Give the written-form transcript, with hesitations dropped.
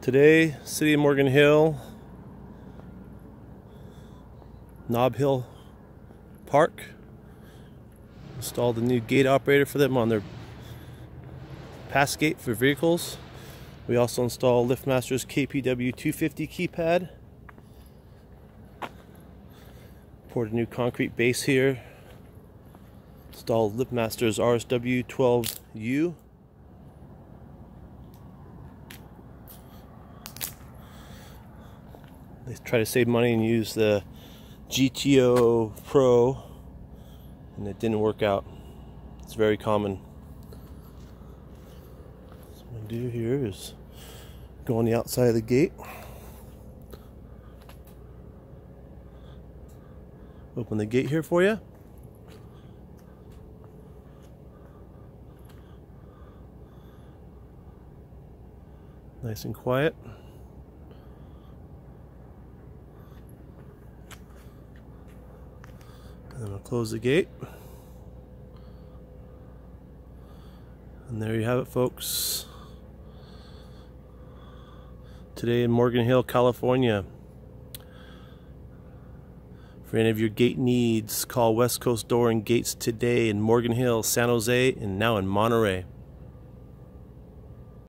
Today, City of Morgan Hill, Nob Hill Park, installed a new gate operator for them on their pass gate for vehicles. We also installed LiftMaster's KPW 250 keypad. Poured a new concrete base here. Installed LiftMaster's RSW 12U. They try to save money and use the GTO Pro, and it didn't work out. It's very common. So what I'm going to do here is go on the outside of the gate, open the gate here for you. Nice and quiet. And then I'll close the gate. And there you have it, folks. Today in Morgan Hill, California. For any of your gate needs, call West Coast Door and Gates today in Morgan Hill, San Jose, and now in Monterey.